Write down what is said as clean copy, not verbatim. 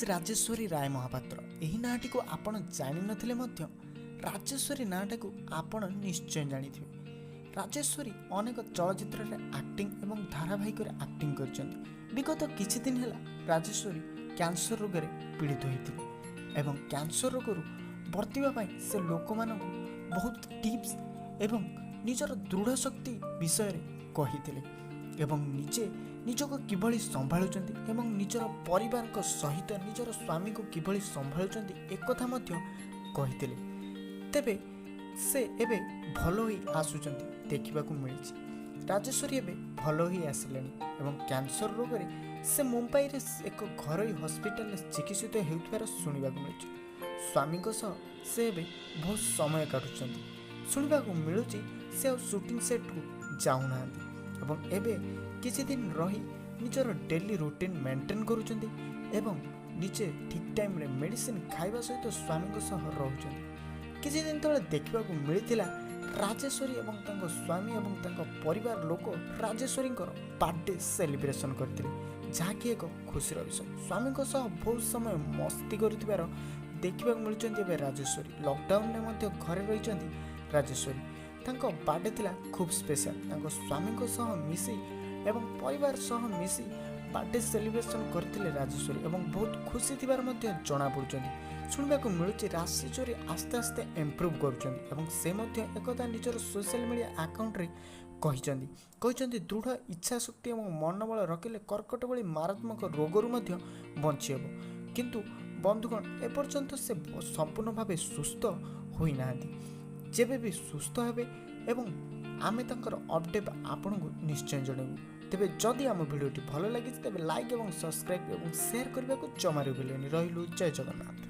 Is Rajeshwari राय महापात्र। यही नाटी को आपण जानि नथिले मध्य राजेश्वरी नाटा को आपण निश्चय जानिथिबे। राजेश्वरी अनेक चलचित्र रे एक्टिंग एवं धारावाहिक रे एक्टिंग करछन्ती। विगत किछि दिन हैला राजेश्वरी कैंसर रोग रे पीड़ित होइथिले एवं कैंसर रोगरु बर्तिबा पई से लोक मानकु बहुत टिप्स एवं निजर दृढ़ शक्ति विषय रे कहिथिले एवं निजे निजको किभली संभाळुचंती एवं निजर परिवार को सहित निजर स्वामी को किभली संभाळुचंती एक कथा मध्य कहिथिले। तेबे से एबे भलो ही आसुचंती देखिबा को मिलिछि। राजेश्वरी एबे भलो ही आसिलेनी एवं कैंसर रोग रे से मुंबई रे एक घरोई हॉस्पिटल रे चिकित्सित हेउथबार सुनिबा को मिलिछि। स्वामी को सह से एबे बहुत समय काटुचंती। सुनिबा को मिलुछि से शूटिंग सेट को जाउनांती एवं एबे किछि दिन रही निजर डेली रूटीन मेंटेन करूचंती एवं निजे ठीक टाइम रे मेडिसिन खाइबा सहित स्वामी को सह रहउचंती। किछि दिन तले देखिबा को मिलिथिला राजेश्वरी एवं तांको स्वामी एवं तांको परिवार लोक राजेश्वरी बर्थडे सेलिब्रेशन करथिले, जाकी एक खुशीर विषय। स्वामी को सह बहुत समय मस्ती करथिबार देखिबा को मिलुचंती। एबे राजेश्वरी लॉकडाउन रे मध्य घरे रहिचंती। राजेश्वरी तांको बर्थडे थिला खूब स्पेशल। तांको स्वामी को सह मिसी एवं परिवार सह मिसी बर्थडे सेलिब्रेशन करथिले राजेश्वरी एवं बहुत खुशी थिबार मध्य जणा पडुचंती। सुनिबा को मिलुची राजेश्वरी आस्ते आस्ते इम्प्रूव करूचंती एवं से मध्य एकदा निजर सोशल मीडिया अकाउंट रे कहिचंती दृढ़ इच्छा शक्ति एवं मनोबल रखिले कर्कट भली मारात्मक रोगरु मध्य बंची हेबो। किंतु बंधुगण एपर्यंत से संपूर्ण भावे सुस्थ होई नांती। जेबे भी सुस्थ हेबे एवं आमे तंकर अपडेट आपनकु निश्चय जणेबु। तेबे जदि आम भिडियोटी भल लगी तेबे लाइक एवं सब्सक्राइब एवं शेयर करने को जमारू भूलेनी। रहिलु। जय जगन्नाथ।